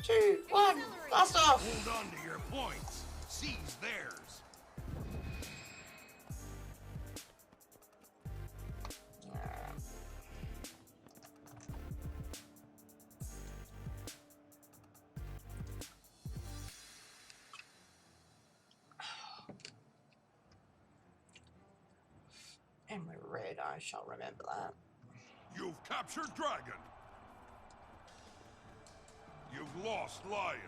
2, 1, blast off! Hold on to your points. Seize theirs. And we're red, I shall remember that. You've captured Dragon. You've lost Lion.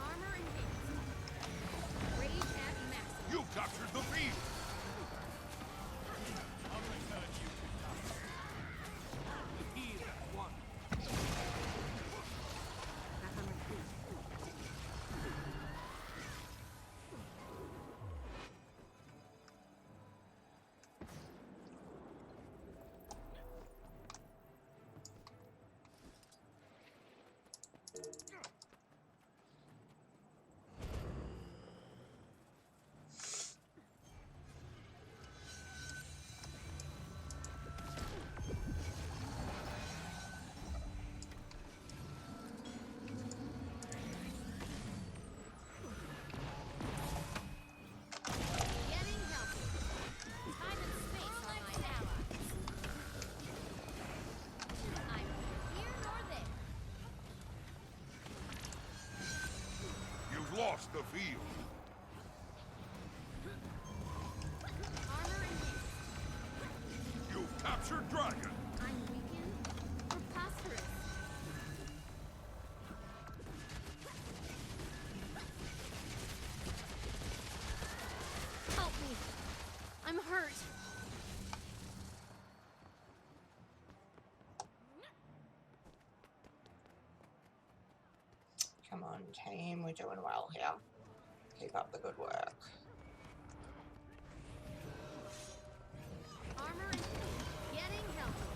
Armor enhanced. Rage at maximum. You've captured the field. Getting healthy. Time and space on my allies. I'm neither here nor there. You've lost the field. Armor enhanced. You've captured Dragon. I'm weakened. Preposterous. Help me. I'm hurt. Come on, team, we're doing well here. Keep up the good work. Armor enhanced. Getting healthy.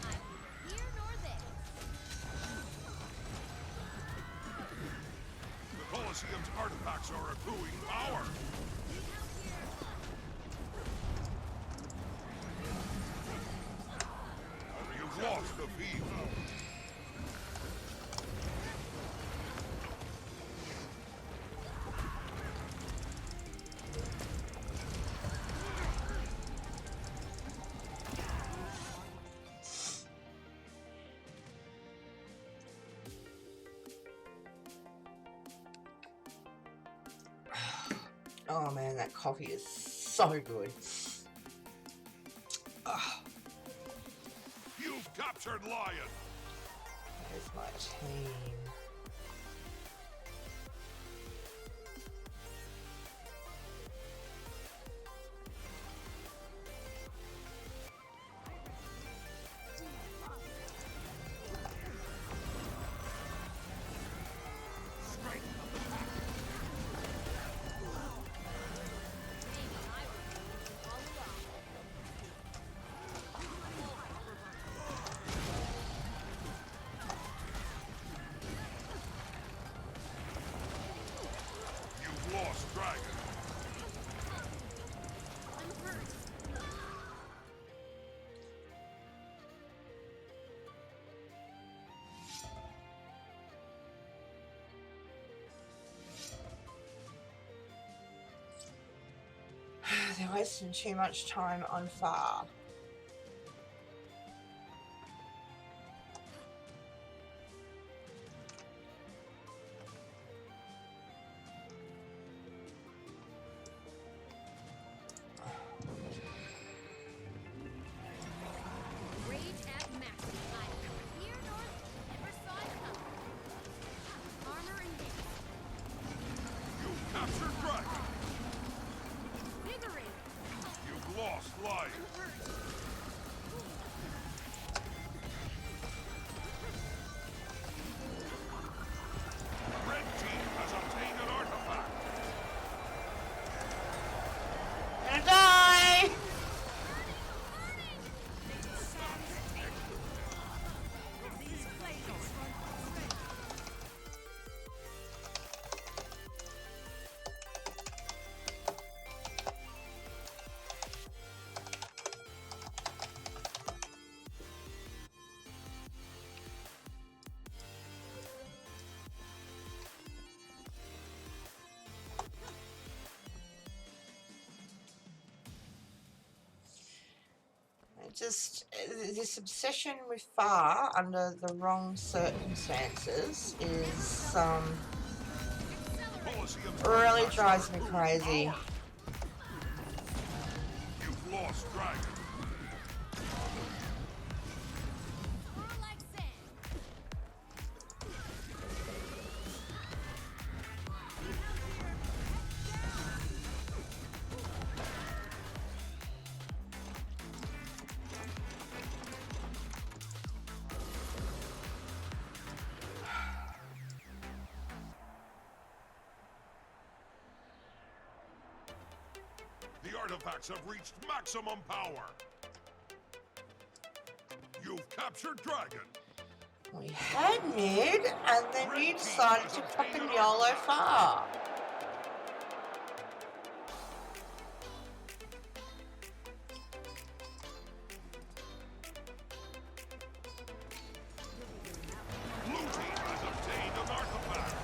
I'm neither here nor there. The Colosseum's artifacts are accruing power. You've lost the field. Oh man, that coffee is so good. Ah, You've captured Lion. there's my team. Maybe I was all along. You've lost Dragon. I'm hurt. They're wasting too much time on far. Rage at maximum. I'm neither here nor there. Never saw it coming. Armor enhanced. You've captured Dragon. Invigorating. You've lost Lion. I'm hurt. just this obsession with Far under the wrong circumstances is Policy of really attacks drives me are crazy. power. You've lost Dragon. Swirl like sand. The artifacts have reached maximum power. You've captured Dragon. We had mid, and then you decided to fucking YOLO Far. Blue team has obtained an artifact.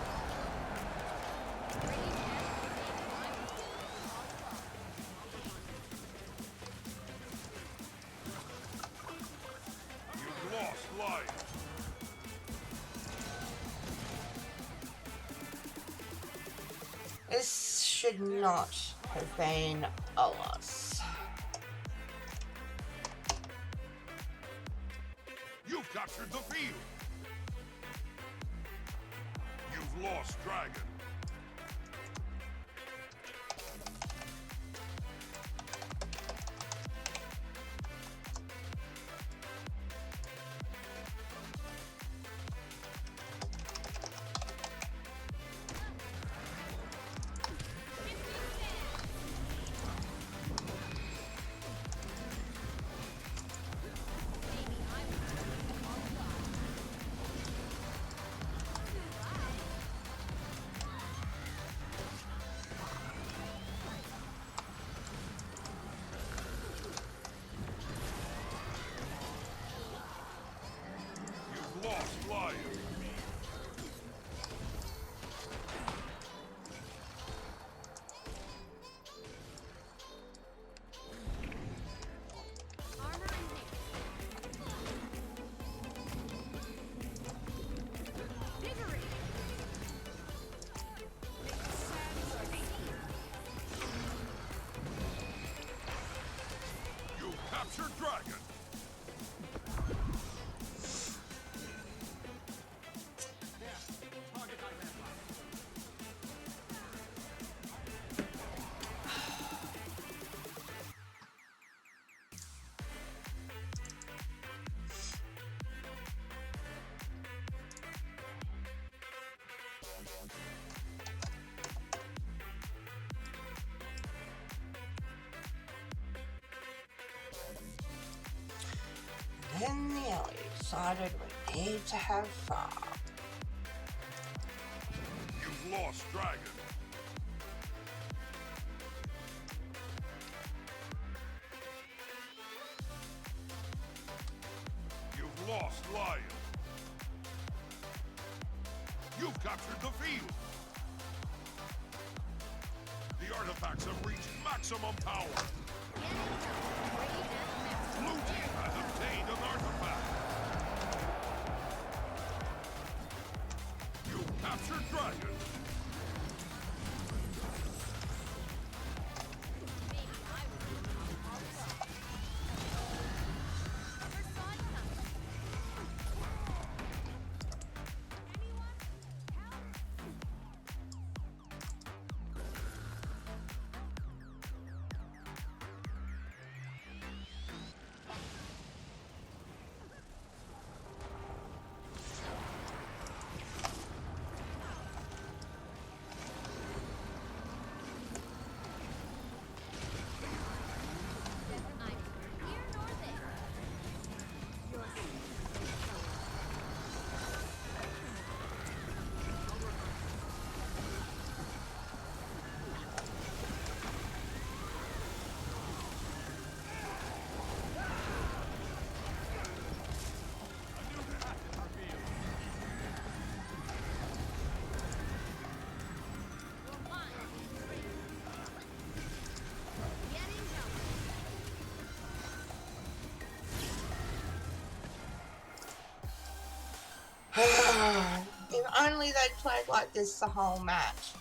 You've lost life. This should not have been a loss. You've captured the field. You've lost Dragon. You've lost life. Armor enhanced. Vigorate. You've captured Dragon. Then the alley decided we need to have Far. You've lost Dragon. You've lost Lion. You've captured the field. The artifacts have reached maximum power. Get it done. Raid at max. Blue team has obtained an artifact. You've captured Dragon. Maybe I was doing it all along. Never saw it coming. Anyone? Help? only they played like this the whole match.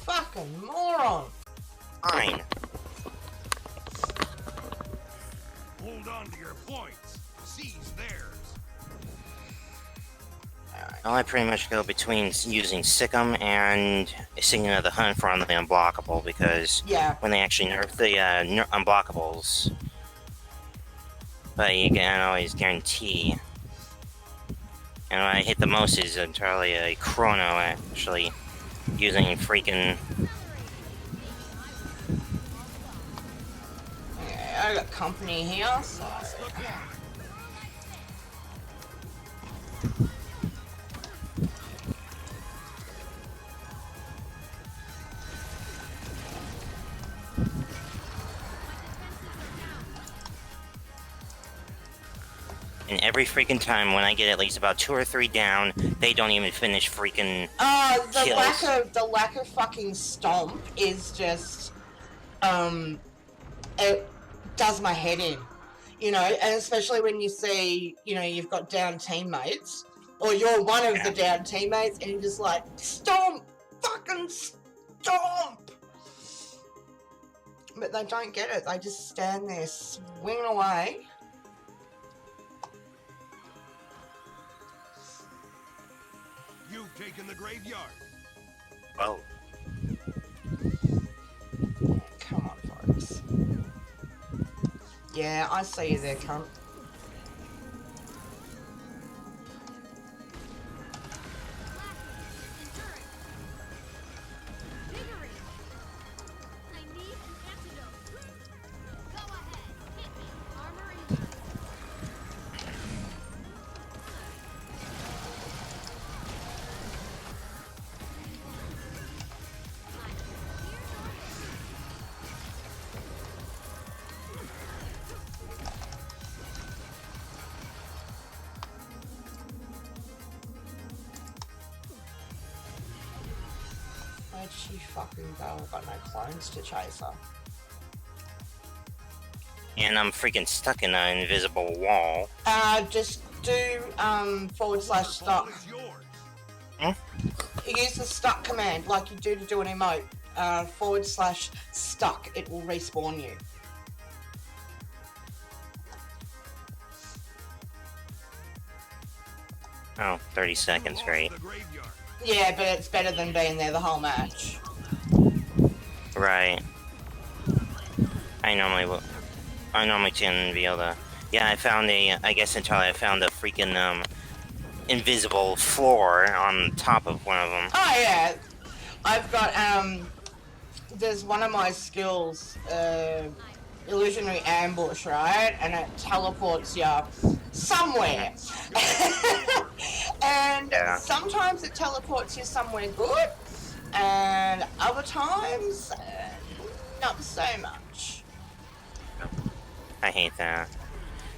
Fucking moron. Fine. Hold on to your points. Seize theirs. Well, I pretty much go between using Sikkim and Singing of the Hunt for the Unblockable, because Yeah. when they actually nerf the Unblockables, but you can always guarantee. And what I hit the most is entirely a Chrono, actually, using freaking... Yeah, I got company here, so. Lost the clock. And every freaking time when I get at least about 2 or 3 down, they don't even finish freaking... The lack of fucking stomp is just, it does my head in, you know, and especially when you see, you know, you've got down teammates, or you're one of the down teammates, and you're just like, stomp, fucking stomp. But they don't get it. They just stand there swinging away. You've taken the graveyard. Oh. Come on, folks. Yeah, I see you there, cunt. I need an antidote. Go ahead, hit me. Armor and Where'd she fucking go? I've got no clones to chase her. And I'm freaking stuck in an invisible wall. Just do, / stuck. Is yours. Use the stuck command like you do an emote. / stuck. It will respawn you. Oh, 30 seconds, You great. lost the graveyard. Yeah, but it's better than being there the whole match. Right. I normally can be able to... Yeah, I found I guess entirely I found a freaking, invisible floor on top of one of them. Oh yeah, I've got there's one of my skills, illusionary ambush, right? And it teleports you somewhere. And Yeah. sometimes it teleports you somewhere good, and other times not so much. I hate that.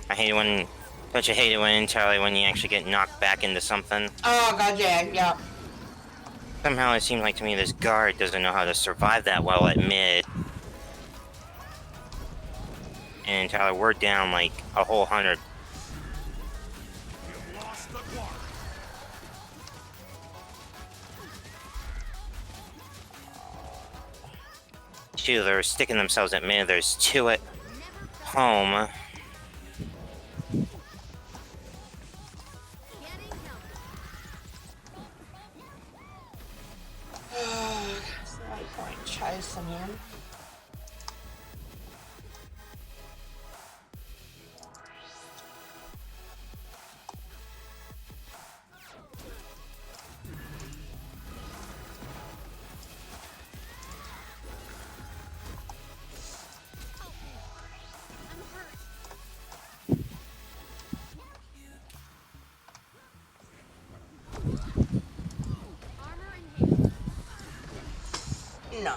I hate it when... Don't you hate it when you actually get knocked back into something? Oh god, yeah. Somehow it seems like to me this guard doesn't know how to survive that well at mid. And Tyler, we're down like a whole 100. You've lost the clock. Two, they're sticking themselves at mid. There's 2 at home. getting help. There's no point chasing him. I'm hurt. Armor and haste. No.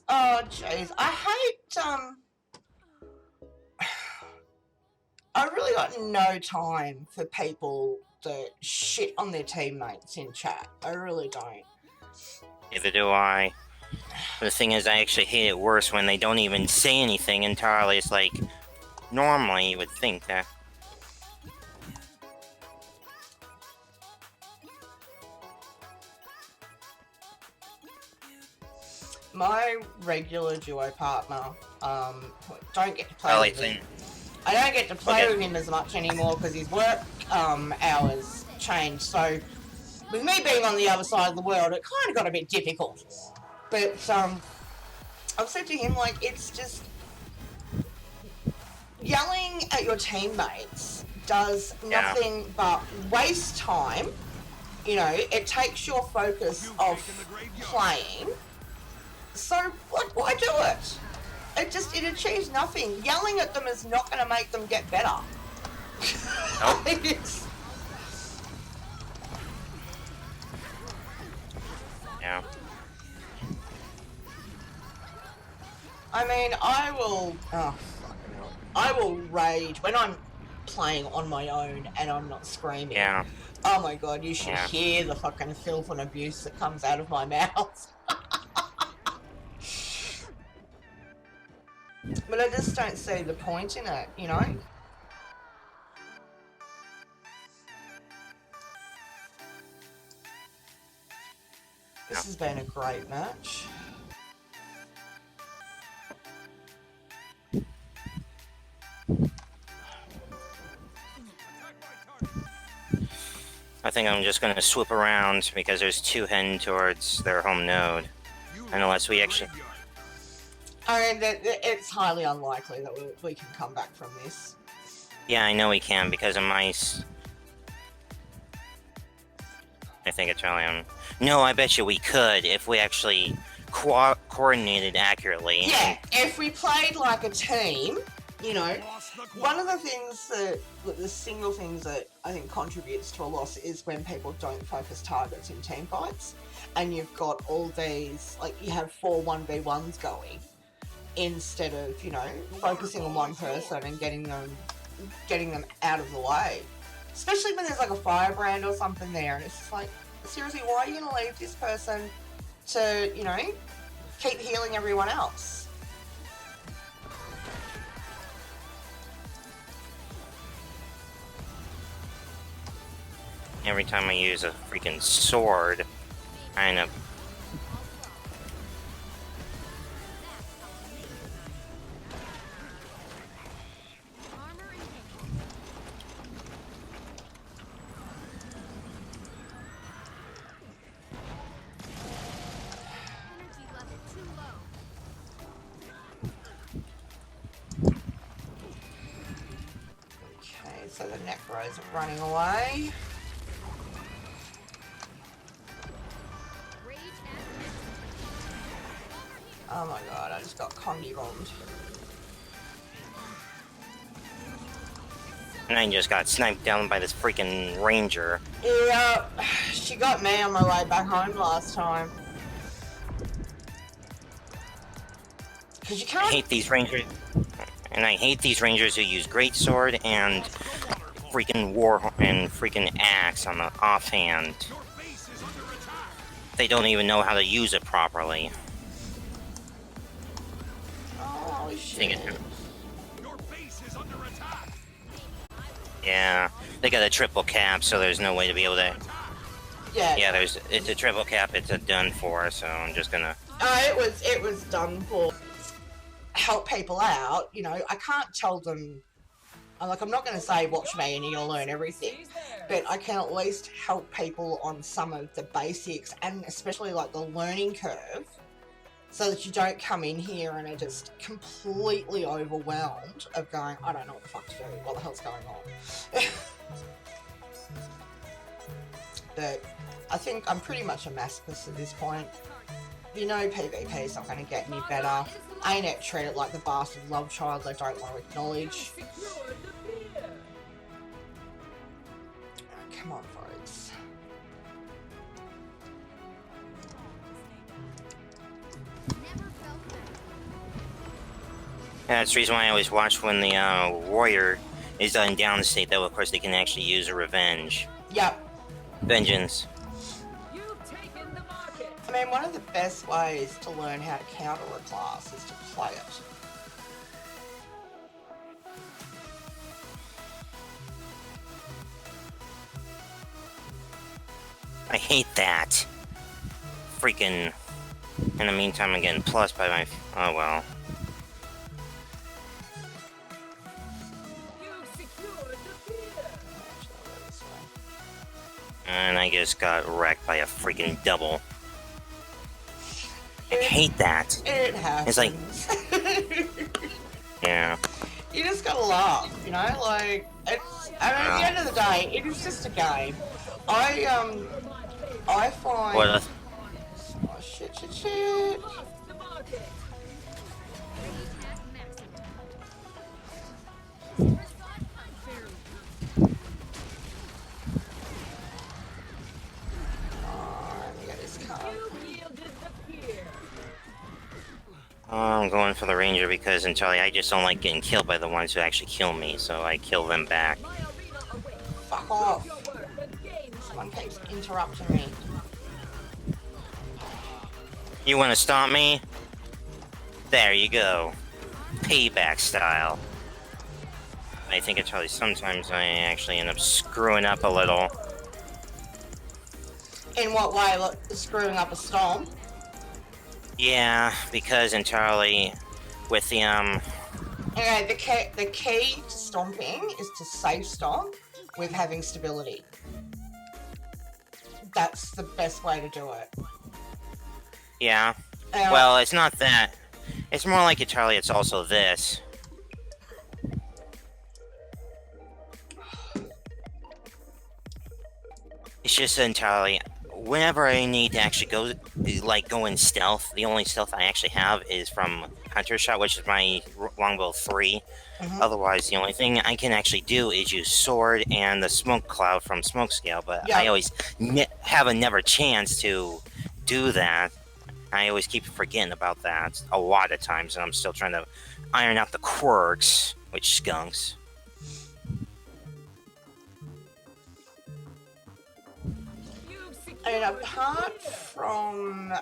Oh jeez, I hate I really got no time for people to shit on their teammates in chat. I really don't. Neither do I. The thing is, I actually hate it worse when they don't even say anything entirely. It's like, normally you would think that. My regular duo partner, don't get to play Well, with him. I don't get to play with him as much anymore because his work hours changed. So, with me being on the other side of the world, it kind of got a bit difficult. But I've said to him, like, it's just yelling at your teammates does nothing but waste time. You know, it takes your focus off playing. So, why do it? It achieves nothing. Yelling at them is not going to make them get better. Nope. Yeah. I mean, I will. Oh, fucking hell. I will rage when I'm playing on my own and I'm not screaming. Yeah. Oh my god, you should hear the fucking filth and abuse that comes out of my mouth. But I just don't see the point in it, you know? This has been a great match. I think I'm just gonna swoop around because there's two heading towards their home node. And unless we actually... I mean, it's highly unlikely that we can come back from this. Yeah, I know we can because of mice. I think it's really No, I bet you we could if we actually coordinated accurately. Yeah, if we played like a team, you know, one of the things the single things that I think contributes to a loss is when people don't focus targets in team fights, and you've got all these, like, you have 4 1v1s going, instead of, you know, focusing on one person and getting them out of the way. Especially when there's like a firebrand or something there, and it's just like, seriously, why are you gonna leave this person to, you know, keep healing everyone else? Every time I use a freaking sword, I end up... Okay, so the Necros are running away. Oh my god, I just got Condi bombed. And I just got sniped down by this freaking ranger. Yeah, she got me on my way back home last time. Cause you can't... I hate these rangers. And I hate these rangers who use greatsword and freaking freaking axe on the offhand. They don't even know how to use it properly. Oh shit. Yeah, they got a triple cap, so there's no way to be able to... Yeah, it's a triple cap, it's a done for, so I'm just gonna... It was done for help people out, you know. I can't tell them, like, I'm not going to say watch me and you'll learn everything, but I can at least help people on some of the basics, and especially like the learning curve, so that you don't come in here and are just completely overwhelmed of going, I don't know what the fuck to do, what the hell's going on. But I think I'm pretty much a masochist at this point. You know PvP's not going to get any better. ANET treat it like the bastard love child they don't want to acknowledge. Come on, folks. Yeah, that's the reason why I always watch when the warrior is in down state, though of course they can actually use a revenge. Yep. Vengeance. I mean, one of the best ways to learn how to counter a class is to play it. I hate that. Freaking. In the meantime, I'm getting plus by my. Oh well. And I just got wrecked by a freaking double. I hate that. It happens. It's like. Yeah. You just gotta laugh, you know? Like, it's. I mean, at the end of the day, it is just a game. I find. What? Oh, shit. Rage at maximum. Never saw it come. Let me get this card. I'm going for the ranger because entirely I just don't like getting killed by the ones who actually kill me, so I kill them back. Fuck off. Someone keeps interrupting me. You want to stop me? There you go. Payback style. I think entirely sometimes I actually end up screwing up a little. In what way? Look, screwing up a storm? Yeah, because entirely with the Anyway, the key to stomping is to safe stomp with having stability. That's the best way to do it. yeah. Well, it's not that. It's more like entirely it's also this. It's just entirely whenever I need to actually go in stealth, the only stealth I actually have is from Hunter Shot, which is my longbow 3. Otherwise, the only thing I can actually do is use sword and the smoke cloud from Smoke Scale, but I always have a never chance to do that. I always keep forgetting about that a lot of times, and I'm still trying to iron out the quirks, which skunks. And apart from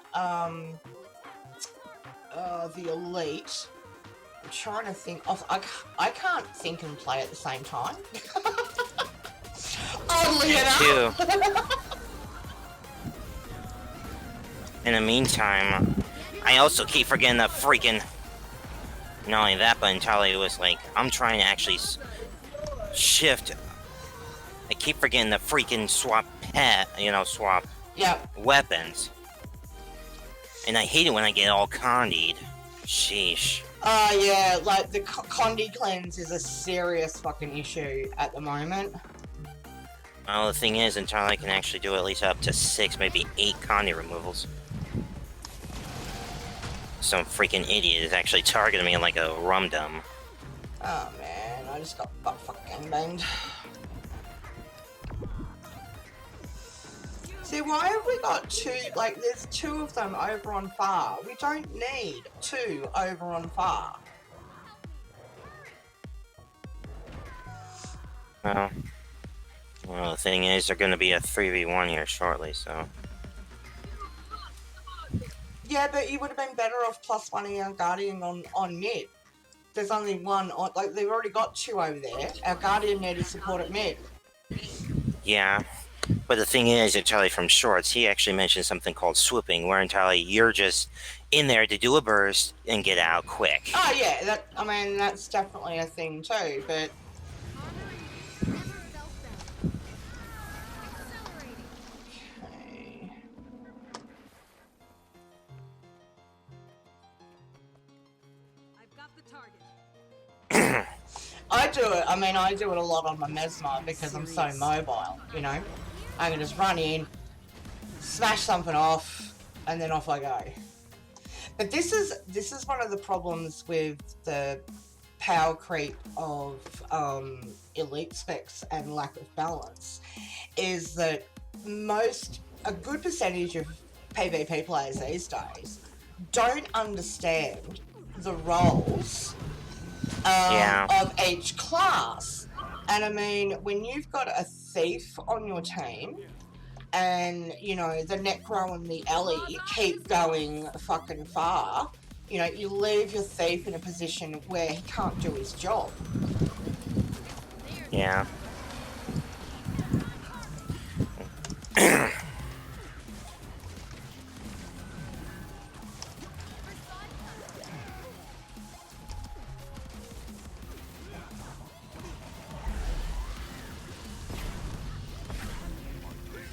the elite, I'm trying to think of. I can't think and play at the same time. Oddly enough. Too. In the meantime, I also keep forgetting the freaking. Not only that, but entirely it was like I'm trying to actually shift. I keep forgetting the freaking swap swap weapons. And I hate it when I get all condied. Sheesh. Yeah, like the Condi cleanse is a serious fucking issue at the moment. Well, the thing is, entirely I can actually do at least up to 6, maybe 8 condi removals. Some freaking idiot is actually targeting me like a rum-dum. Oh man, I just got butt fucking banged. See, why have we got 2, like, there's 2 of them over on far. We don't need 2 over on far. Well, the thing is, they're going to be a 3v1 here shortly, so... Yeah, but you would have been better off +1ing our Guardian on mid. There's only one, like, they've already got 2 over there. Our Guardian need to support at mid. Yeah. But the thing is, entirely from Shorts, he actually mentioned something called swooping, where entirely you're just in there to do a burst and get out quick. Oh yeah, I mean, that's definitely a thing too, but... Never felt better. Accelerating. Okay. I've got the target. I do it a lot on my Mesmer because I'm so mobile, you know? I can just run in, smash something off, and then off I go. But this is one of the problems with the power creep of elite specs and lack of balance, is that a good percentage of PvP players these days don't understand the roles of each class. And I mean, when you've got a Thief on your team, and you know the Necro and the Ellie keep going fucking far, you know, you leave your Thief in a position where he can't do his job. Yeah.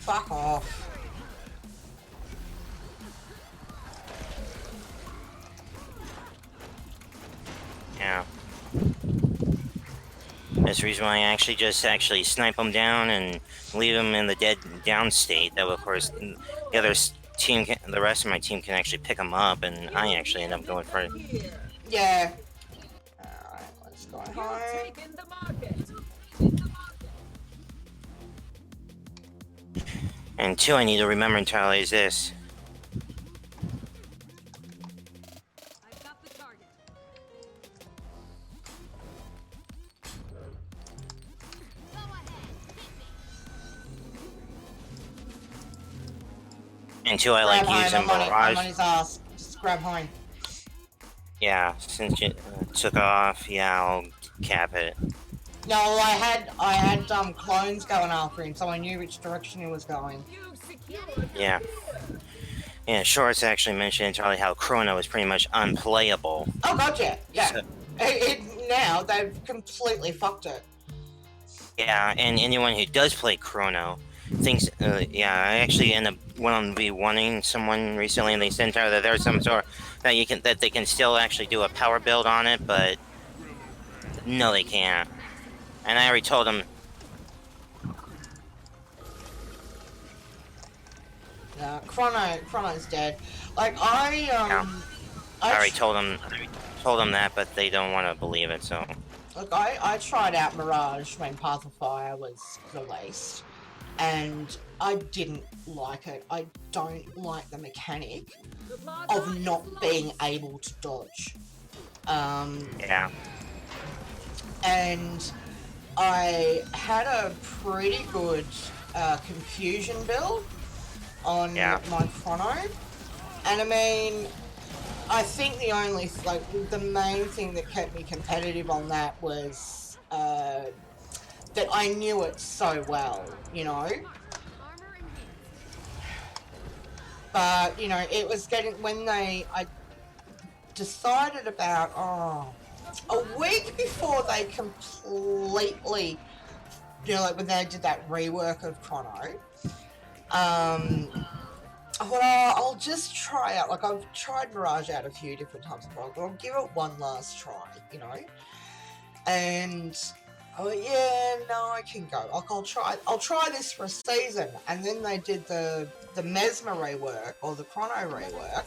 Fuck off. Yeah. That's the reason why I actually just snipe them down and leave them in the dead down state. That, of course, the other team, the rest of my team can actually pick them up, and I actually end up going for it. Yeah. Alright, let's go home. Taking the market. And two, I need to remember entirely is this. I've got the target. Go ahead, hit me. And two, I like Grab using Hine, I'm on Mirage. his ass. Just grab Hine. Yeah, since you took off, yeah, I'll cap it. No, I had clones going after him, so I knew which direction he was going. You secured. Yeah. Yeah, Shorts actually mentioned entirely how Chrono is pretty much unplayable. Oh, gotcha. Yeah. So- Now they've completely fucked it. Yeah, and anyone who does play Chrono thinks, yeah, I actually went on V1ing someone recently, and they said that there's some sort that they can still actually do a power build on it, but no, they can't. And I already told them, Chrono's dead. Like I already told them that, but they don't want to believe it. So Look, I tried out Mirage when Path of Fire was released, and I didn't like it. I don't like the mechanic of not being able to dodge. yeah, And I had a pretty good confusion build on Yeah. my Chrono, and I mean, I think the main thing that kept me competitive on that was that I knew it so well, you know. Armor and hit. But you know, it was getting I decided about a week before they completely, you know, like when they did that rework of Chrono. I thought, I'll just try out. Like I've tried Mirage out a few different times before, but I'll give it one last try, you know. And yeah, no, I can go. Like I'll try this for a season. And then they did the Mesmer rework or the Chrono rework.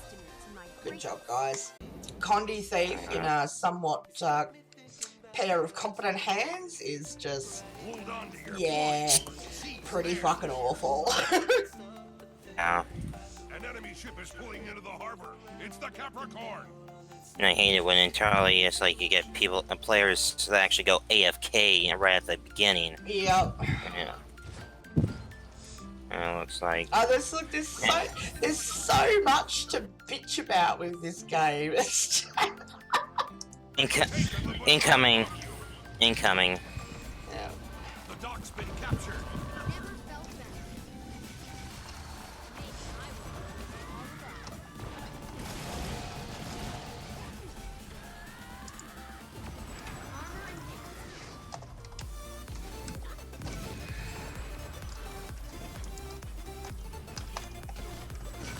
Good job, guys. Condi Thief in a somewhat pair of competent hands is just, Hold on to your yeah, pretty fucking awful. yeah. An enemy ship is pulling into the harbor. It's the Capricorn. And I hate it when entirely it's like you get players that actually go AFK right at the beginning. Yep. Yeah. And it looks like There's so much to bitch about with this game. It's just, incoming. yeah. The dock's been captured. Never felt better. Hey, I will. Armor and hit.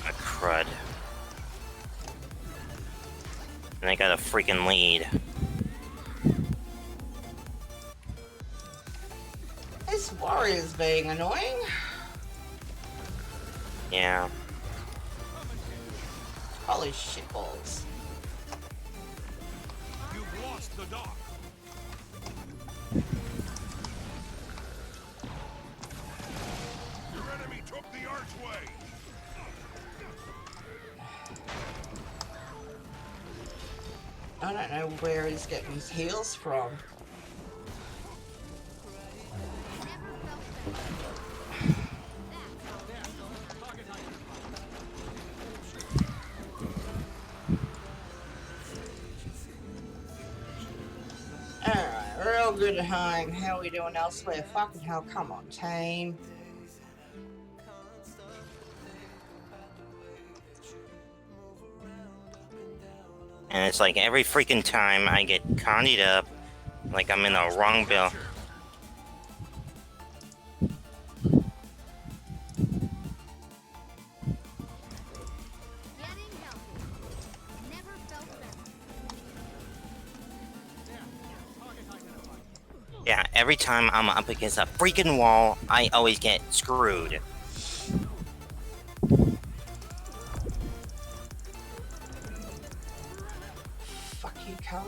A crud. And they got a freaking lead. This warrior's being annoying. Yeah. Holy shitballs. You've lost the dock. Your enemy took the archway. I don't know where he's getting his heals from. Never felt better. good at home. How are we doing elsewhere? Fucking hell, come on, team. And it's like every freaking time I get condied up, like I'm in the wrong bill. Getting healthy. Never felt better. Yeah, every time I'm up against a freaking wall, I always get screwed. Fuck you, cunt.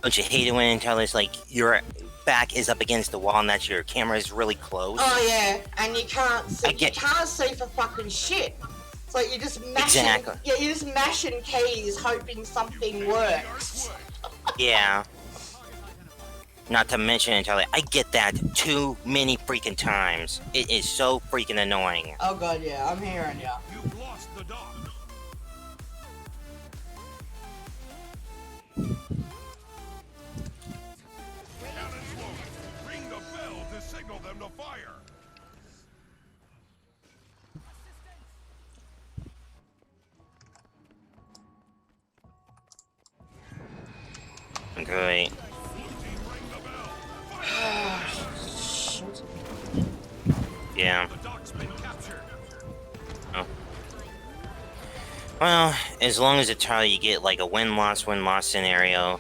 Don't you hate it when until it's like your back is up against the wall and that your camera is really close? Oh yeah, and you can't see. I get- You can't see for fucking shit. It's like you're just mashing. Exactly. Yeah, you're just mashing keys, hoping something works. Yeah. Not to mention until I get that too many freaking times. It is so freaking annoying. Oh god, yeah, I'm hearing ya. You've lost the dog. Cannons loaded. Ring the bell to signal them to fire. Great. Blue team, ring the bell. Shit. Yeah. The dock's been captured. Oh. Well, as long as it's how you get like a win-loss scenario,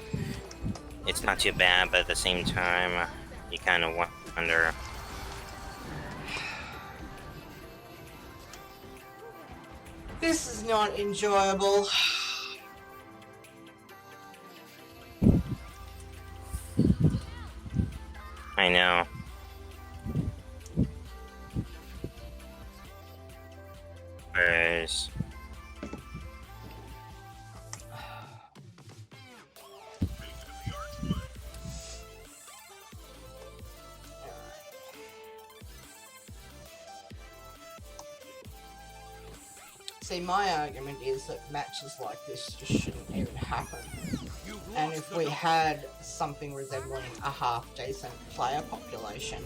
it's not too bad, but at the same time, you kind of wonder. This is not enjoyable. I know. Whereas... See, my argument is that matches like this just shouldn't even happen. You've And lost if the we dog. had something resembling a half-decent player population,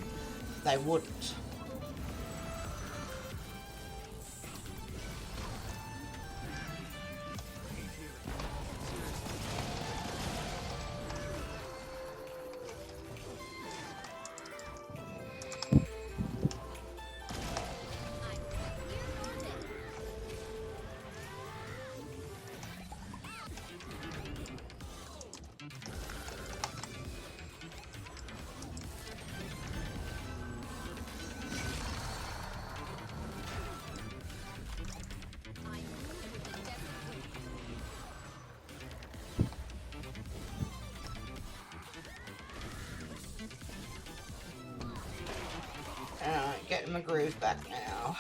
they wouldn't. Alright, getting my groove back now.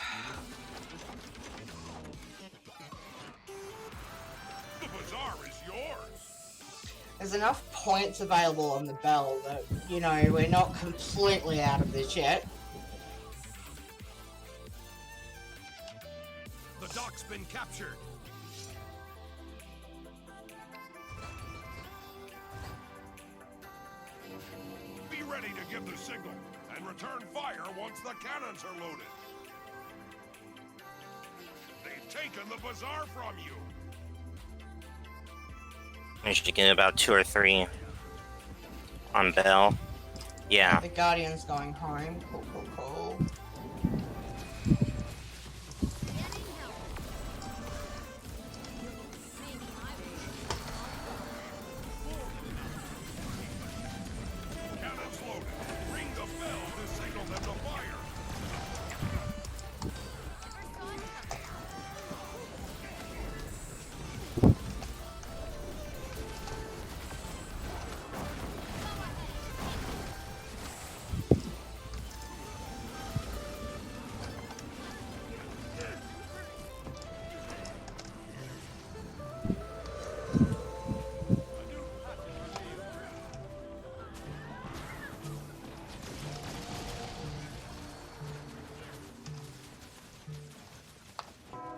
The bazaar is yours. There's enough points available on the bell that, you know, we're not completely out of this yet. The dock's been captured. Be ready to give the signal and return fire once the cannons are loaded. They've taken the bazaar from you. managed to get about 2 or 3 on Bell. Yeah. The Guardian's going home. Cool, cool, cool. Cannons loaded. Ring the bell to signal them to fire.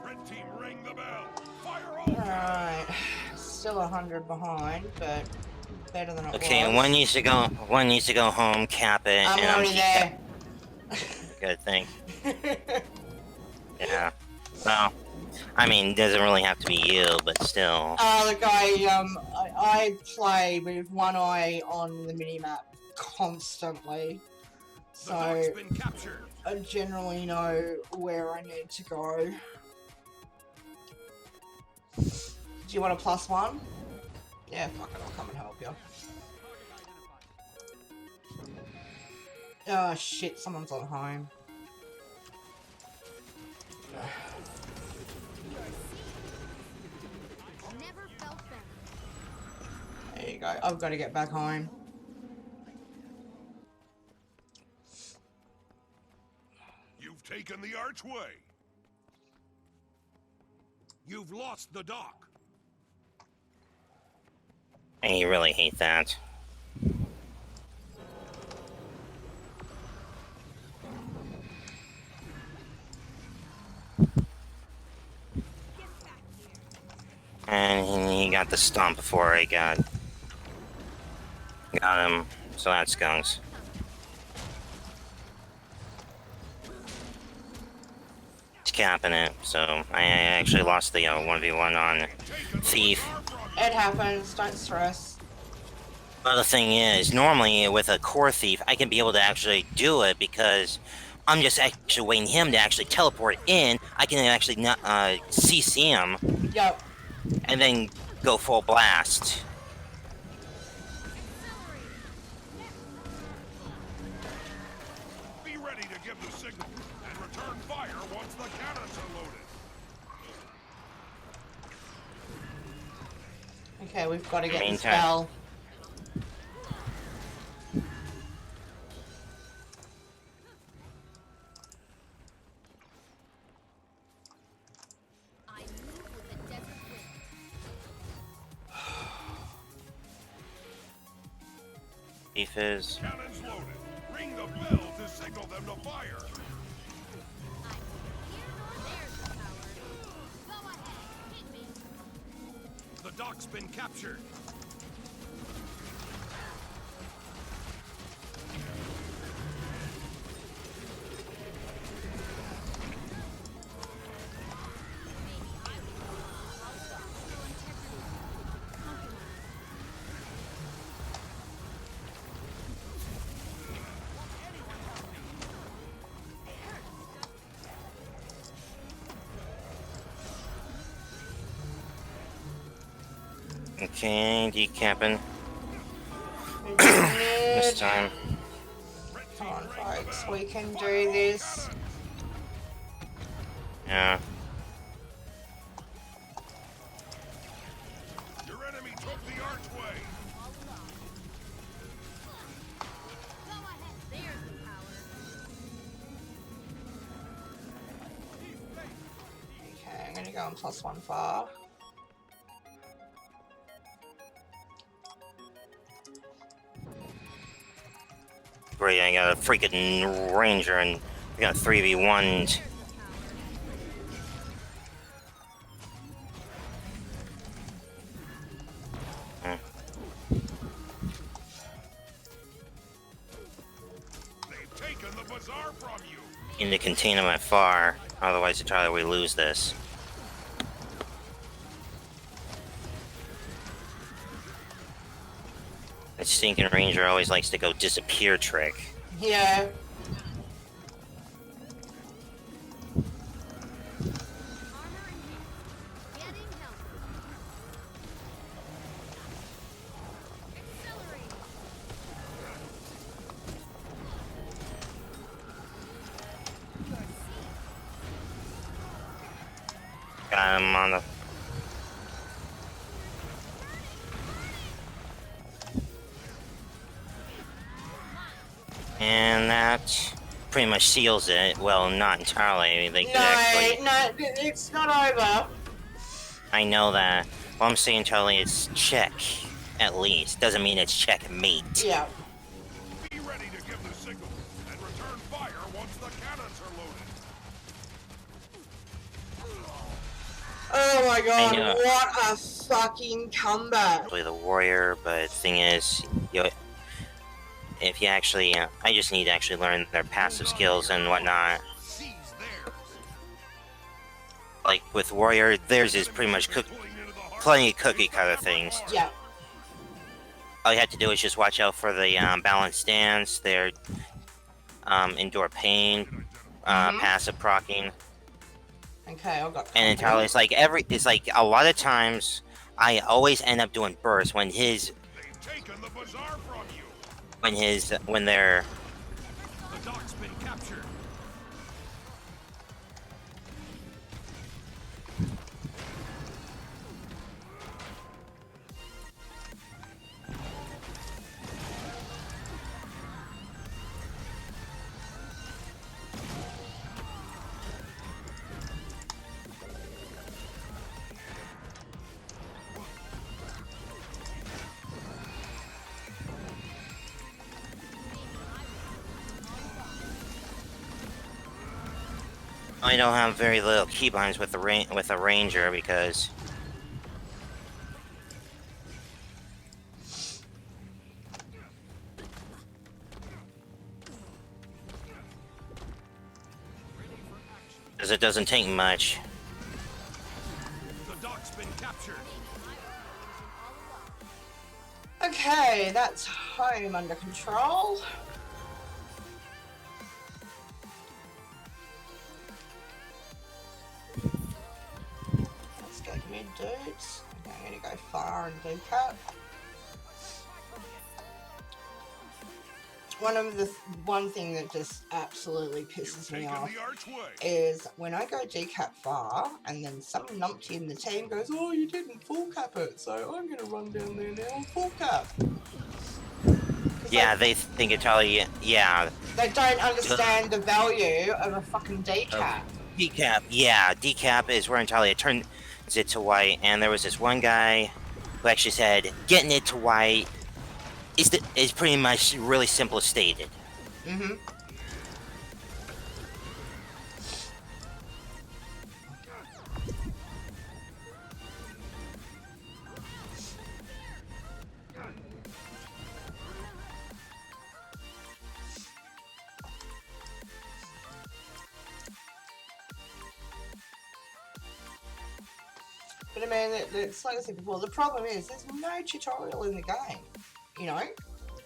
Red team, ring the bell. Fire all cannons. Alright. Still 100 behind, but better than it Okay, was. one needs to go. One needs to go home, cap it, I'm and already there. Good thing. Yeah. Well, I mean, it doesn't really have to be you, but still. Look, I play with one eye on the minimap constantly, The dock's so been captured. I generally know where I need to go. Do you want a +1? Yeah, fuck it, I'll come and help you. Oh shit, someone's on home. Never felt better. There you go, I've got to get back home. You've taken the archway. You've lost the dock. And you really hate that. And he got the stomp before I got him, so that's skunks. It's capping it, so I actually lost the 1v1 on Thief. It happens, don't stress. Well, the thing is, normally with a core Thief, I can be able to actually do it because I'm just actually waiting him to actually teleport in. I can actually not CC him Yep. and then go full blast. Be ready to give the signal and return fire once the cannons are loaded. Okay, we've got to get the Meantime. spell. I move with the desert wind. Thief is. Cannons loaded. Ring the bell to signal them to fire. There's the power. Go ahead, hit me. The dock's been captured. Okay, decapping Mid. this time. Come on, folks, we can do this. Yeah. Your enemy took the archway. Go ahead, there's the power. Okay, I'm gonna go on +1 far. Great, I got a freaking ranger and we got 3v1s. They've taken the bazaar from you. Need to contain him at far, otherwise entirely we lose this. That stinking ranger always likes to go disappear trick. Yeah. Armor in hand. Getting help. Accelerate. Got him on the. And that pretty much seals it. Well, not entirely. They could actually. No, it's not over. I know that. Well, I'm saying entirely it's check. At least. Doesn't mean it's checkmate. Yeah. Be ready to give the signal and return fire once the cannons are loaded. Oh my god, know. what a fucking comeback. Play the warrior, but the thing is, if you actually, I just need to actually learn their passive skills and whatnot. Seize theirs. Like with warrior, theirs is pretty much plenty of cookie cutter things. Yeah. All you have to do is just watch out for the balanced stance, their endure pain, passive proccing, Okay, I got and entirely it's like a lot of times I always end up doing bursts when They've taken the bazaar from you. when they're The dock's been captured. I don't have very little keybinds with a ranger because it doesn't take much. The dock's been captured. Okay, that's home under control. Let's go mid, dudes. Okay, I'm gonna go far and do cut. One thing that just absolutely pisses me Taken off the archway. is when I go decap far and then some numpty in the team goes, oh, you didn't full cap it, so I'm gonna run down there now and full cap. Yeah, they think entirely. Yeah, They don't understand the value of a fucking decap. decap. Yeah, decap is where entirely it turns it to white. And there was this one guy who actually said getting it to white is pretty much really simple stated. Mm-hmm. But I mean, it's like I said before, the problem is there's no tutorial in the game, you know?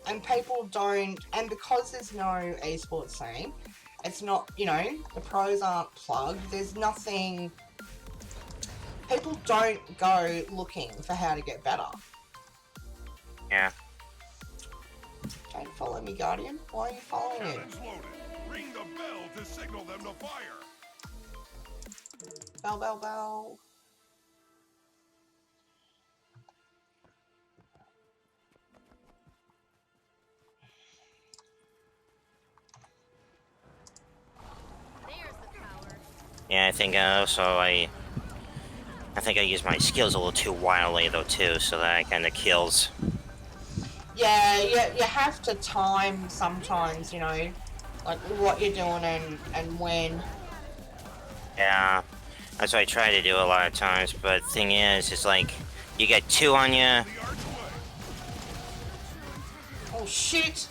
And people don't, and because there's no esports scene, it's not, you know, the pros aren't plugged, there's nothing, people don't go looking for how to get better. Yeah. Don't follow me, Guardian. Why are you following me? Cannons loaded. Ring the bell to signal them to fire. Bell, bell, bell. There's the power. Yeah, I think also I think I use my skills a little too wildly though too, so that kind of kills. Yeah, you have to time sometimes, you know, like what you're doing and when. Yeah, that's what I try to do a lot of times. But the thing is, it's like you get two on you. The archway. Oh shit!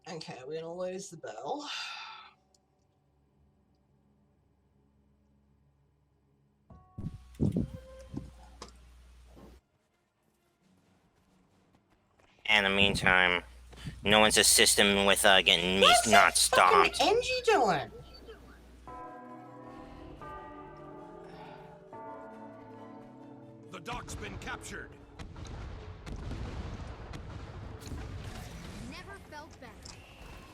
Okay, we're gonna lose the bell. And in the meantime, no one's assisting with getting me What's not that fucking stomped. Engie doing? The dock's been captured. Never felt better.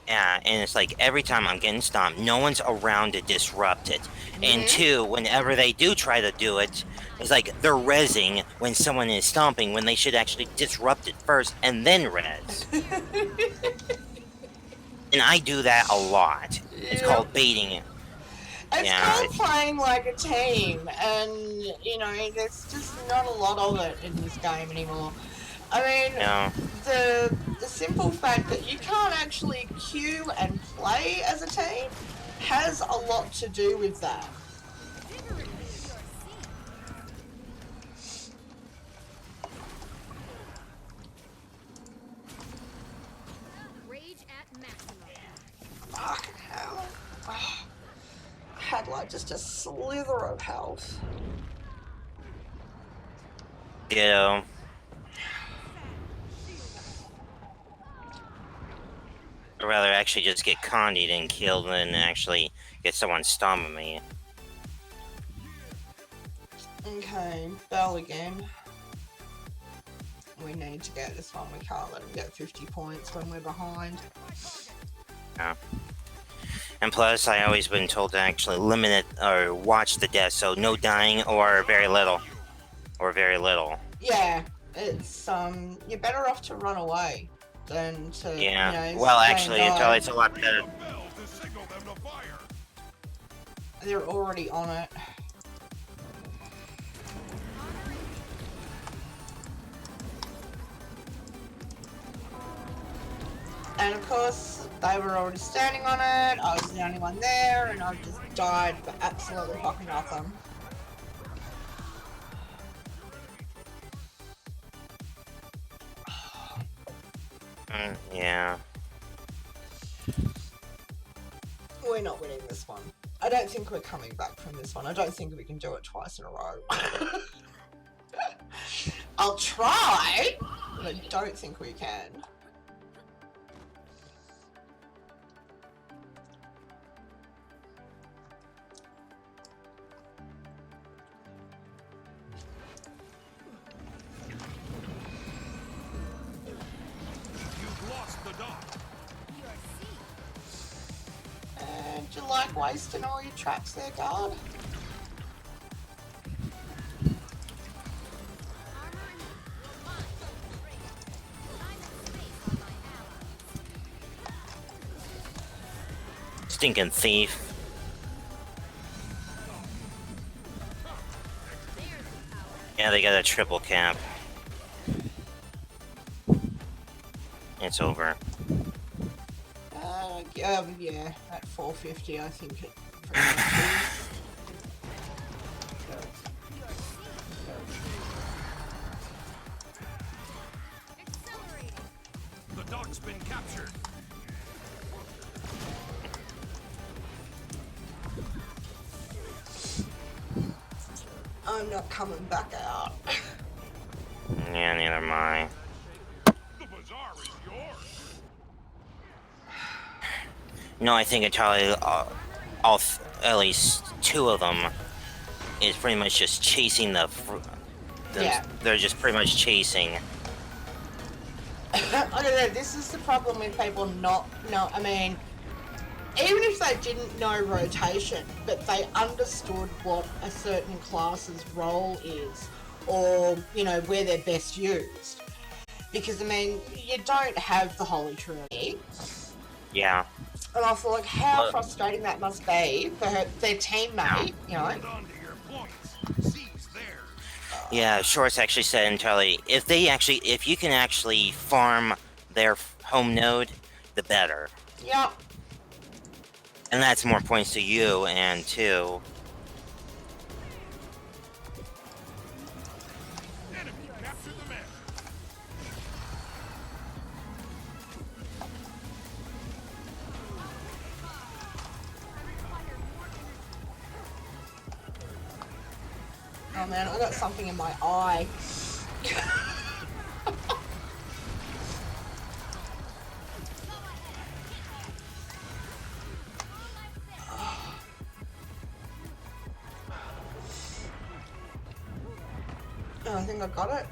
Yeah, and it's like every time I'm getting stomped, no one's around to disrupt it. And two, whenever they do try to do it, it's like they're rezzing when someone is stomping when they should actually disrupt it first and then res. And I do that a lot. It's Yeah. called baiting. It's Yeah, called playing like a team, and you know, there's just not a lot of it in this game anymore. I mean, no. the simple fact that you can't actually queue and play as a team has a lot to do with that. Rage at maximum. Fucking hell. Oh, I had like just a slither of health. Ditto. I'd rather actually just get condied and killed than actually get someone stomping me. Okay, bell again. We need to get this one. We can't let him get 50 points when we're behind. Yeah. And plus, I always been told to actually limit it or watch the death, so no dying or very little. Or very little. Yeah, it's you're better off to run away than to Yeah. you know, Well, stay actually, and until die. it's a lot better. The bell to signal them to fire. They're already on it. And of course, they were already standing on it. I was the only one there, and I just died for absolutely fucking nothing. Yeah. We're not winning this one. I don't think we're coming back from this one. I don't think we can do it twice in a row. I'll try, but I don't think we can. You've lost the dock. And do you like wasting all your traps there, guard? Stinking thief. Yeah, they got a triple cap. It's over. Yeah, at 450, I think it pretty much is. The dock's been captured. I'm not coming back out. Yeah, neither am I. The bazaar is yours. No, I think entirely at least two of them is pretty much just chasing Yeah. They're just pretty much chasing. I don't know, this is the problem with people I mean, even if they didn't know rotation, but they understood what a certain class's role is, or, you know, where they're best used. Because, I mean, you don't have the Holy Trinity. Yeah. And I feel like how Well- frustrating that must be for their teammate, you know? Hold on to your points. Seize theirs. Yeah, Shorts actually said entirely, if you can actually farm their home node, the better. Yep. And that's more points to you and to... Enemy captured the man. Oh man, I got something in my eye. Oh, I think I got it.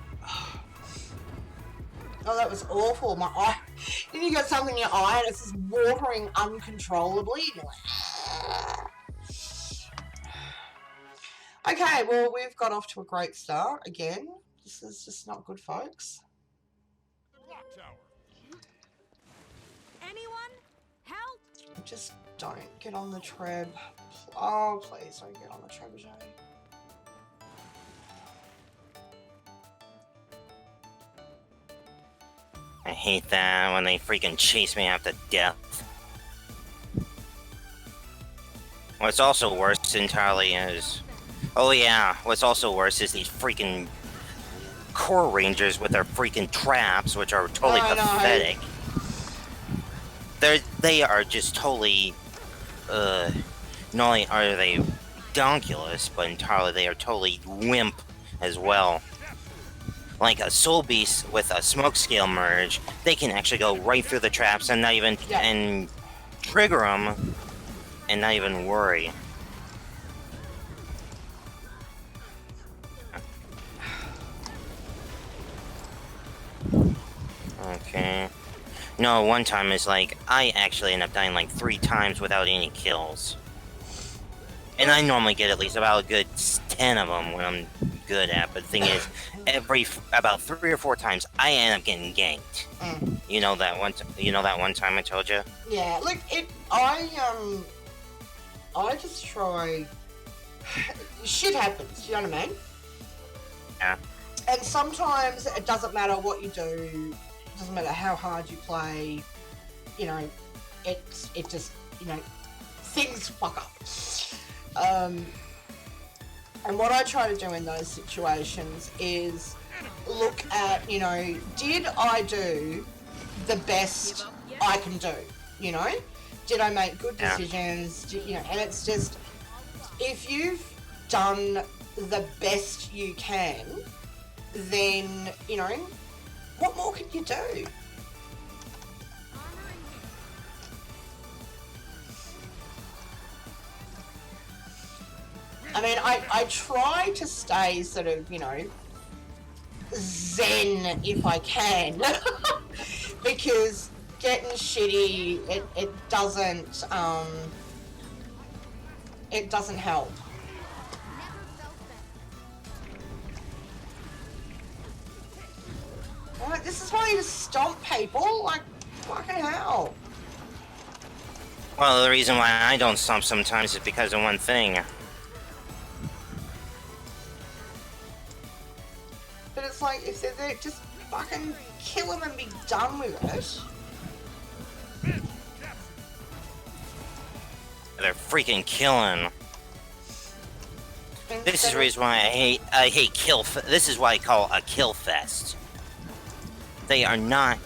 Oh, that was awful. My eye. Then you got something in your eye and it's just watering uncontrollably. And you're like, "Ah." Okay, well, we've got off to a great start again. This is just not good, folks. Clock tower. Anyone? Help! just don't get on the treb. Oh, please don't get on the trebuchet. I hate that when they freaking chase me after death. What's also worse entirely is... Oh yeah, what's also worse is these freaking core rangers with their freaking traps, which are totally pathetic. They are just totally... not only are they donkulous, but entirely they are totally wimp as well. Like a soul beast with a smoke scale merge, they can actually go right through the traps and not even and trigger them and not even worry. Okay. No, one time is like I actually end up dying like 3 times without any kills. And I normally get at least about a good 10 of them when I'm good at, but the thing is, about 3 or 4 times, I end up getting ganked. You know that one time I told you? Yeah, look, I just try... Shit happens, you know what I mean? Yeah. And sometimes it doesn't matter what you do, it doesn't matter how hard you play, you know, it just, you know, things fuck up. And what I try to do in those situations is look at, you know, did I do the best I can do, you know? Did I make good decisions? You know, and it's just, if you've done the best you can, then, you know, what more can you do? I mean, I try to stay sort of, you know, zen if I can, because getting shitty, it doesn't help. Like, this is why you stomp people, like, fucking hell. Well, the reason why I don't stomp sometimes is because of one thing. But it's like, if they're there, just fucking kill them and be done with it. They're freaking killing. This is the reason why I hate kill. This is why I call a kill fest. They are not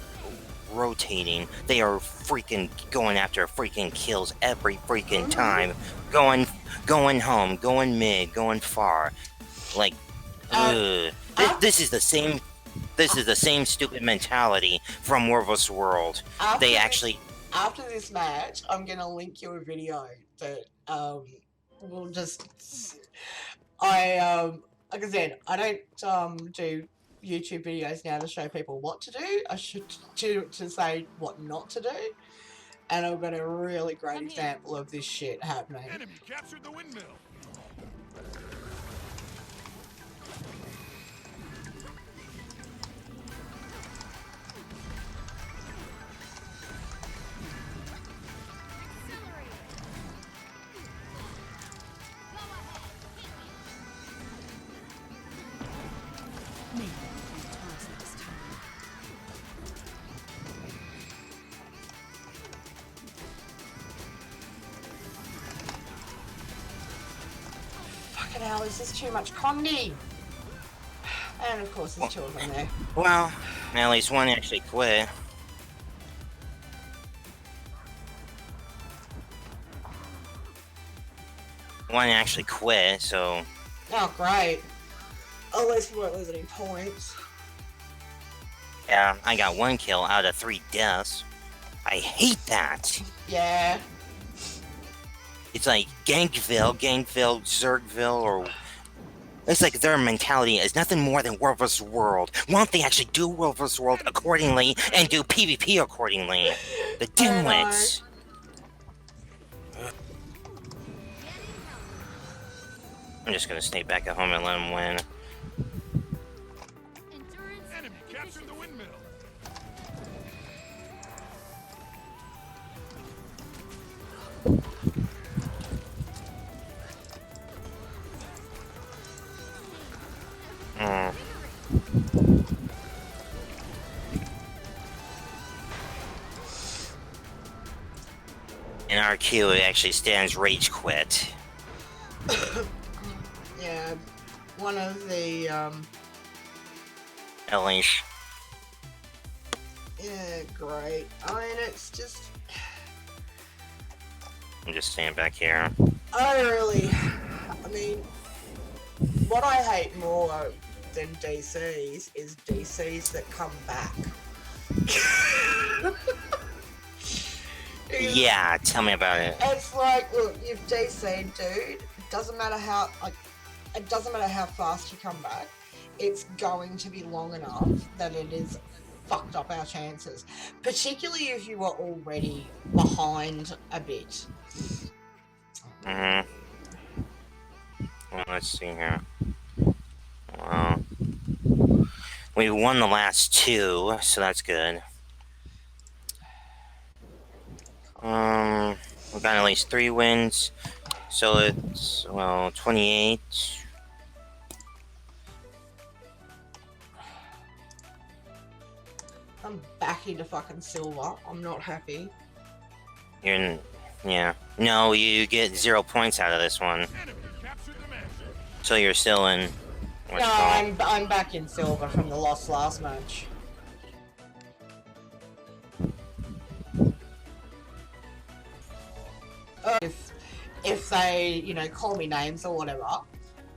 rotating. They are freaking going after freaking kills every freaking time. Going home, going mid, going far. Like, this is the same. This is the same stupid mentality from War vs. World. They actually. After this match, I'm gonna link you a video that will just. Like I said, I don't do YouTube videos now to show people what to do. I should do it to say what not to do. And I've got a really great example of this shit happening. Enemy captured the windmill. Fucking hell, this is too much comedy. And of course there's 2 of them there. Well, at least one actually quit. One actually quit, so... Oh, great. At least we won't lose any points. Yeah, I got 1 kill out of 3 deaths. I hate that! Yeah. It's like Gankville, Zergville, or... It's like their mentality is nothing more than World vs. World. Why don't they actually do World vs. World accordingly and do PvP accordingly? The dimwits! I'm just gonna stay back at home and let them win. Enemy captured the windmill. In our queue, it actually stands Rage Quit. Yeah, one of the At least. yeah, great. I mean, it's just I'm just staying back here. I mean, what I hate more than DCs is DCs that come back. Yeah, tell me about it. It's like, look, you've DC'd, dude. It doesn't matter how fast you come back. It's going to be long enough that it is fucked up our chances. Particularly if you were already behind a bit. Mm-hmm. Well, let's see here. Well, we won the last two, so that's good. We got at least 3 wins, so it's, well, 28. I'm back into fucking silver. I'm not happy. You're in, yeah. No, you get 0 points out of this one, Enemy captured the mansion. so you're still in. What's No, it called? I'm back in silver from the loss last match. If they, you know, call me names or whatever,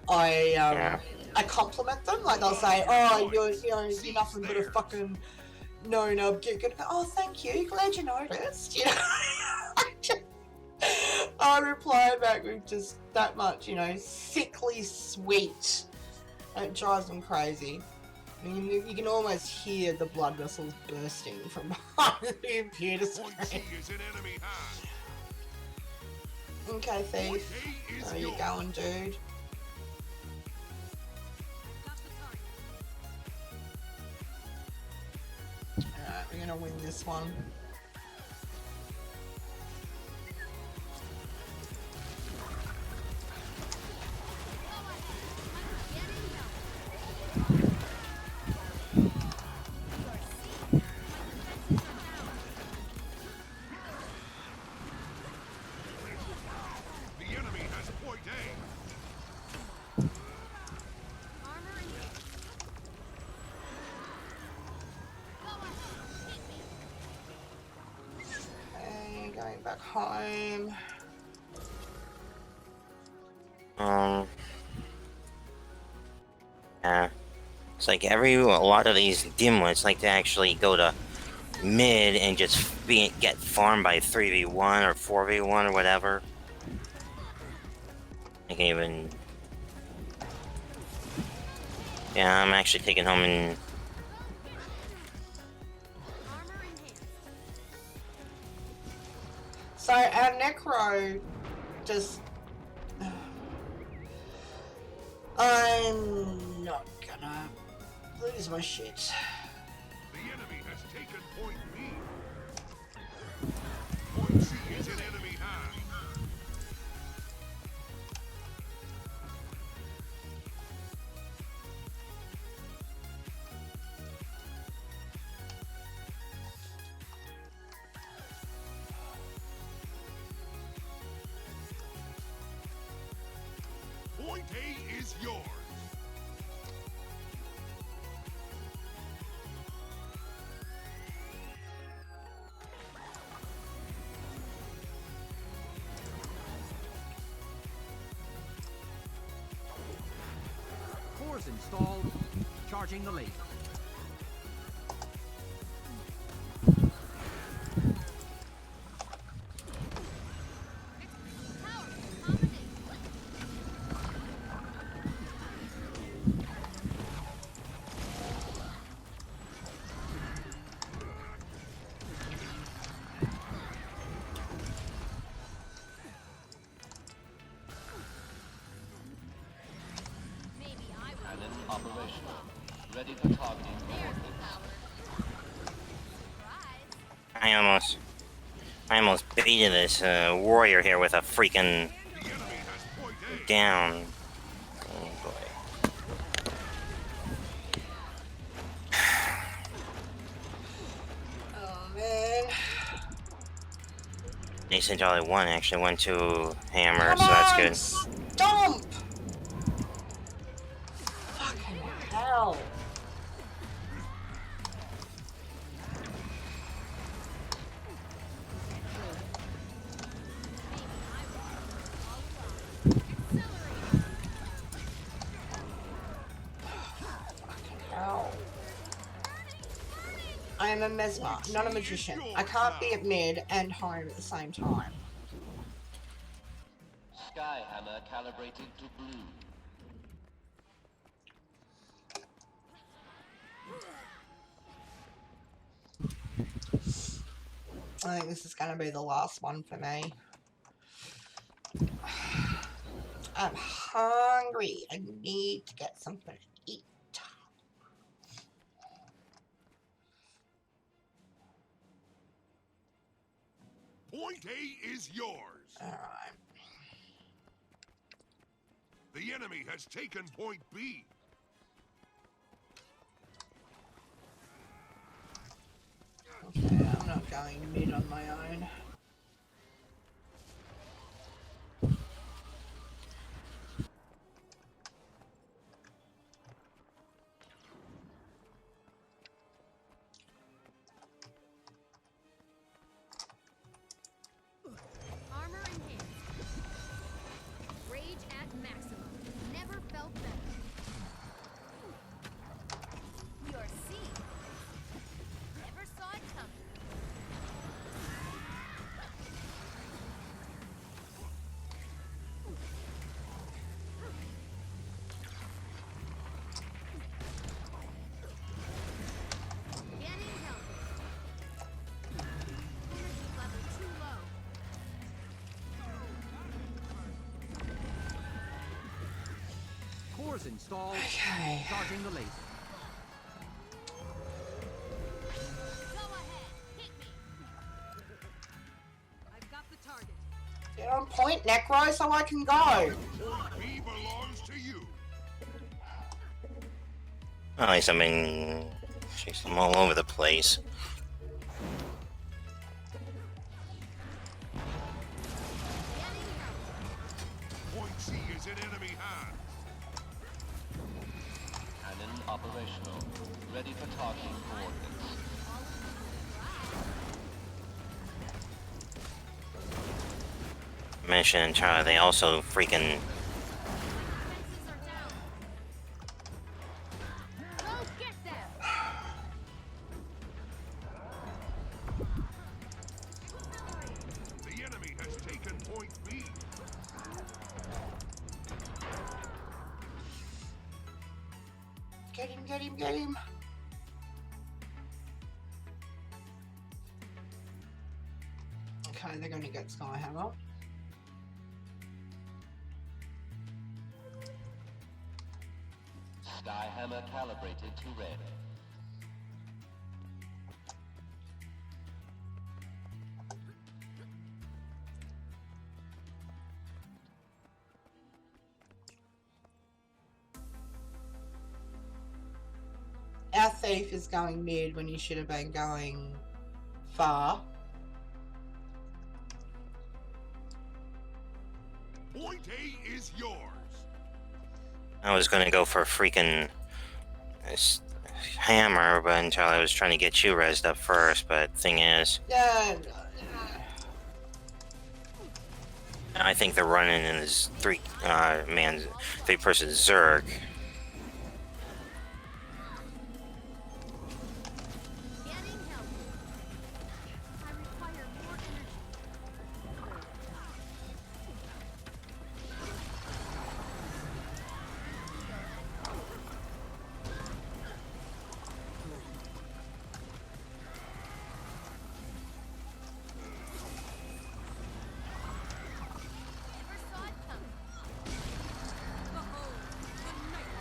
Yeah. I compliment them. Like they'll say, "Oh, you're nothing but a fucking no nub." Get good. Oh, thank you. Glad you noticed. You know, I reply back with just that much, you know, sickly sweet. It drives them crazy. I mean, you can almost hear the blood vessels bursting from behind the computer Point C screen. is an enemy high. Okay, Point thief. A is Where you yours. going, dude? Got the target. Alright, we're gonna win this one. The enemy has point A. Armor in hand. Okay, going back home. Yeah. It's like a lot of these dimwits like to actually go to mid and just get farmed by 3v1 or 4v1 or whatever. I can even... Yeah, I'm actually taking home and... Armor in hand. So our Necro just... I'm not gonna lose my shit. The enemy has taken point B. Point C is an enemy high. Point A is yours. Cores installed. Charging the laser. Power. Dominate. Maybe I will. Cannon operational. Ready for targeting There's the coordinates. power. Surprise. I almost baited this warrior here with a freaking The enemy has point A. down. Oh boy. Ace and Jolly 1 actually went to Hammer, Come so that's on, good. Stomp! Fucking hell. Fucking hell. I am a mesmer, not a magician. I can't be at mid and home at the same time. Skyhammer calibrated to blue. I think this is gonna be the last one for me. I'm hungry. I need to get something to eat. Point A is yours. Alright. The enemy has taken point B. Okay, I'm not going mid on my own. Armor enhanced. Rage at maximum. Never felt better. Your seed. Never saw it coming. Getting healthy. Energy level too low. Cores installed. Okay. Charging the laser. Go ahead. Hit me. I've got the target. Get on point, Necro, so I can go. Point B belongs to you. At least I'm in. Jeez, I'm all over the place. Getting healthy. Point C is in enemy hands. Cannon operational. Ready for targeting coordinates. Mission and Charlie, they also freaking. Defenses are down. Go get them. The enemy has taken point B. Get him, get him, get him. Okay, they're gonna get Skyhammer. Skyhammer calibrated to red. Our thief is going mid when he should have been going far. Point A is yours. I was gonna go for a freaking hammer, but until I was trying to get you rezzed up first. But thing is, Yeah. I think they're running in this three-person Zerg. Getting healthy. I require more energy. Never saw it coming. Behold, the night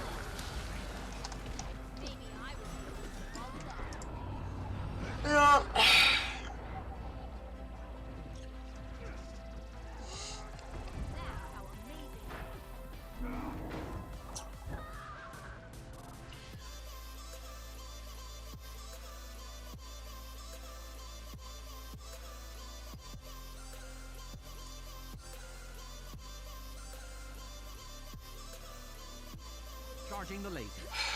Charging the laser.